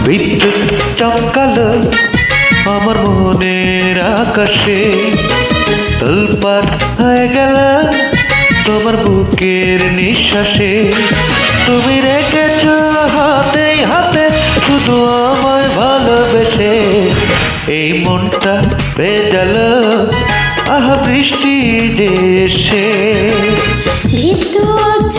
বিদ্যুৎ চমকালো আমার মনের আকাশে, তোলপাড় হয়ে গেল তোমার বুকের নিঃশ্বাসে। তুমি রেখেছ হাতে হাতে শুধু আমায় ভালোবেসে, এই মনটা ভেজাল আহা বৃষ্টি দেশে। বিদ্যুৎ